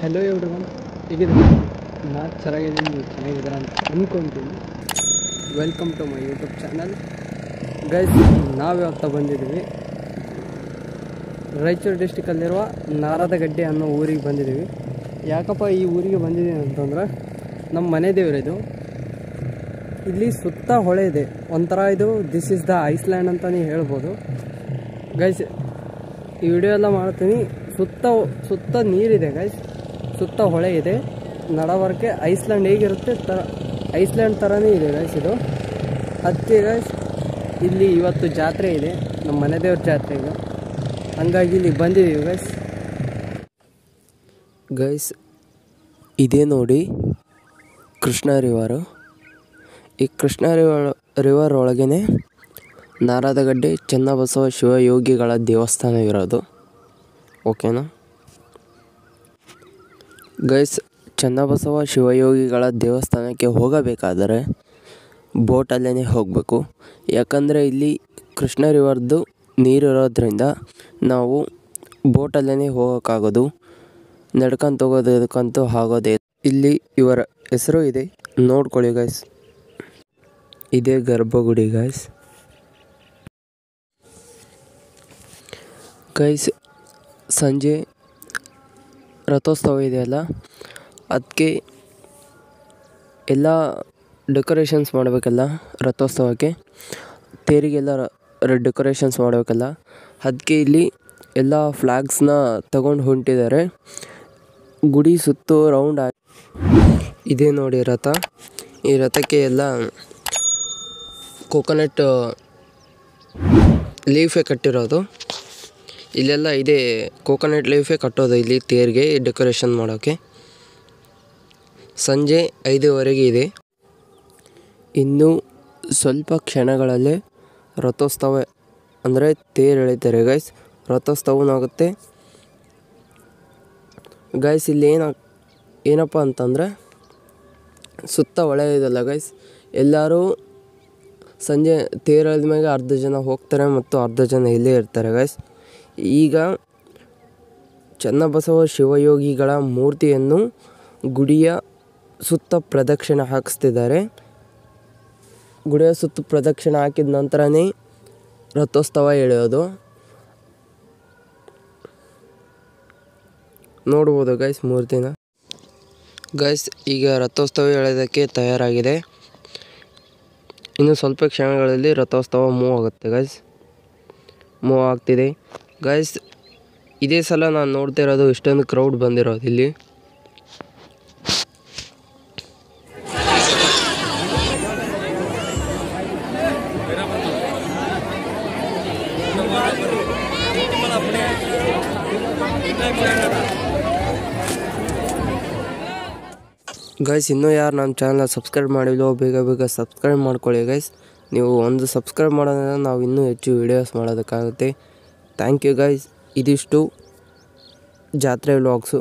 Hello everyone, ಹೇಗಿದ್ದೀರಾ? ನಾನು ಚೆನ್ನಾಗಿದ್ದೀನಿ, ನೀವು ಚೆನ್ನಾಗಿದ್ದೀರಾ ಅಂತ ಅಂದ್ಕೊತೀನಿ. Welcome to my YouTube channel. Guys, ನಾವಿವತ್ತು ಬಂದಿದ್ದೀವಿ ರಾಯಚೂರು ಡಿಸ್ಟಿಕಲ್ಲಿರುವ ನಾರದಗಡ್ಡೆ ಅನ್ನೋ ಊರಿಗೆ ಬಂದಿದ್ದೀವಿ. ಯಾಕಪ್ಪ ಈ ಊರಿಗೆ ಬಂದಿದ್ದೀವಿ ಅಂತಂದ್ರೆ ನಮ್ಮ ಮನೆ ದೇವರಿದು. ಇಲ್ಲಿ ಸುತ್ತ ಹೊಳೆ ಇದೆ, ಒಂಥರ ಇದು ದಿಸ್ ಇಸ್ ದ ಐಸ್ಲ್ಯಾಂಡ್ ಅಂತಲೇ ಹೇಳ್ಬೋದು. ಗೈಸ್, ಈ ವಿಡಿಯೋ ಎಲ್ಲ ಮಾಡ್ತೀನಿ. ಸುತ್ತ ನೀರಿದೆ ಗೈಸ್, ಸುತ್ತ ಹೊಳೆ ಇದೆ. ನಡವರ್ಕೆ ಐಸ್ಲ್ಯಾಂಡ್ ಹೇಗಿರುತ್ತೆ ಐಸ್ಲ್ಯಾಂಡ್ ಥರನೇ ಇದೆ ಗೈಸ್ ಇದು. ಅದಕ್ಕೆ ಗೈಸ್ ಇಲ್ಲಿ ಇವತ್ತು ಜಾತ್ರೆ ಇದೆ, ನಮ್ಮ ಮನೆ ದೇವ್ರ ಜಾತ್ರೆ ಇದೆ, ಹಂಗಾಗಿ ಇಲ್ಲಿ ಬಂದಿದ್ದೀವಿ ಗೈಸ್. ಇದೇ ನೋಡಿ ಕೃಷ್ಣ ರಿವರು. ಈ ಕೃಷ್ಣ ರಿವರ್ ಒಳಗೇ ನಾರದಗಡ್ಡೆ ಚನ್ನಬಸವ ಶಿವಯೋಗಿಗಳ ದೇವಸ್ಥಾನ ಇರೋದು. ಓಕೆನಾ ಗೈಸ್? ಚನ್ನಬಸವ ಶಿವಯೋಗಿಗಳ ದೇವಸ್ಥಾನಕ್ಕೆ ಹೋಗಬೇಕಾದರೆ ಬೋಟಲ್ಲೇ ಹೋಗಬೇಕು. ಯಾಕಂದರೆ ಇಲ್ಲಿ ಕೃಷ್ಣ ರಿವರ್ದು ನೀರಿರೋದ್ರಿಂದ ನಾವು ಬೋಟಲ್ಲೇ ಹೋಗೋಕ್ಕಾಗೋದು, ನಡ್ಕೊಂಡು ಹೋಗೋದಕ್ಕಂತೂ ಆಗೋದೇ. ಇಲ್ಲಿ ಇವರ ಹೆಸರು ಇದೆ, ನೋಡ್ಕೊಳ್ಳಿ ಗೈಸ್. ಇದೇ ಗರ್ಭಗುಡಿ ಗೈಸ್. ಸಂಜೆ ರಥೋತ್ಸವ ಇದೆಯಲ್ಲ, ಅದಕ್ಕೆ ಎಲ್ಲ ಡೆಕೋರೇಷನ್ಸ್ ಮಾಡಬೇಕಲ್ಲ. ರಥೋತ್ಸವಕ್ಕೆ ತೇರಿಗೆಲ್ಲ ಡೆಕೋರೇಷನ್ಸ್ ಮಾಡಬೇಕಲ್ಲ, ಅದಕ್ಕೆ ಇಲ್ಲಿ ಎಲ್ಲ ಫ್ಲ್ಯಾಗ್ಸ್ನ ತಗೊಂಡು ಹೊಂಟಿದ್ದಾರೆ. ಗುಡಿ ಸುತ್ತು ರೌಂಡ್ ಇದೇ ನೋಡಿ ರಥ. ಈ ರಥಕ್ಕೆ ಎಲ್ಲ ಕೋಕೋನಟ್ ಲೀಫೇ ಕಟ್ಟಿರೋದು. ಇಲ್ಲೆಲ್ಲ ಇದೆ, ಕೋಕೋನಟ್ ಲೀಫೇ ಕಟ್ಟೋದು ಇಲ್ಲಿ ತೇರಿಗೆ ಡೆಕೋರೇಷನ್ ಮಾಡೋಕ್ಕೆ. ಸಂಜೆ 5:15 ಇದೆ. ಇನ್ನು ಸ್ವಲ್ಪ ಕ್ಷಣಗಳಲ್ಲೇ ರಥೋತ್ಸವ ಅಂದರೆ ತೇರು ಎಳಿತಾರೆ ಗೈಸ್. ರಥೋತ್ಸವನೂ ಆಗುತ್ತೆ ಗೈಸ್. ಇಲ್ಲಿ ಏನಪ್ಪ ಅಂತಂದರೆ ಸುತ್ತ ಹೊಳೆ ಇದೆಲ್ಲ ಗೈಸ್. ಎಲ್ಲರೂ ಸಂಜೆ ತೇರು ಎಳೆದ ಮೇಲೆ ಅರ್ಧ ಜನ ಹೋಗ್ತಾರೆ ಮತ್ತು ಅರ್ಧ ಜನ ಇಲ್ಲೇ ಇರ್ತಾರೆ ಗೈಸ್. ಈಗ ಚನ್ನಬಸವ ಶಿವಯೋಗಿಗಳ ಮೂರ್ತಿಯನ್ನು ಗುಡಿಯ ಸುತ್ತ ಪ್ರದಕ್ಷಿಣೆ ಹಾಕಿಸ್ತಿದ್ದಾರೆ. ಗುಡಿಯ ಸುತ್ತ ಪ್ರದಕ್ಷಿಣೆ ಹಾಕಿದ ನಂತರನೇ ರಥೋತ್ಸವ ಎಳೆಯೋದು. ನೋಡ್ಬೋದು ಗೈಸ್ ಮೂರ್ತಿನ. ಗೈಸ್, ಈಗ ರಥೋತ್ಸವ ಎಳೆಯೋದಕ್ಕೆ ತಯಾರಾಗಿದೆ. ಇನ್ನು ಸ್ವಲ್ಪ ಕ್ಷಣಗಳಲ್ಲಿ ರಥೋತ್ಸವ ಮೂವ್ ಆಗುತ್ತೆ ಗೈಸ್. ಮೂವ್ ಆಗ್ತಿದೆ ಗೈಸ್. ಇದೇ ಸಲ ನಾನು ನೋಡ್ತಾ ಇರೋದು ಇಷ್ಟೊಂದು ಕ್ರೌಡ್ ಬಂದಿರೋದು ಇಲ್ಲಿ. ಗೈಸ್, ಇನ್ನೂ ಯಾರು ನಮ್ಮ ಚಾನಲ್ನ ಸಬ್ಸ್ಕ್ರೈಬ್ ಮಾಡಿಲ್ಲೋ ಬೇಗ ಸಬ್ಸ್ಕ್ರೈಬ್ ಮಾಡ್ಕೊಳ್ಳಿ ಗೈಸ್. ನೀವು ಒಂದು ಸಬ್ಸ್ಕ್ರೈಬ್ ಮಾಡೋದ್ರಿಂದ ನಾವು ಇನ್ನೂ ಹೆಚ್ಚು ವೀಡಿಯೋಸ್ ಮಾಡೋದಕ್ಕಾಗುತ್ತೆ. Thank you guys. ಇದಿಷ್ಟು ಜಾತ್ರೆ ವ್ಲಾಗ್ಸು.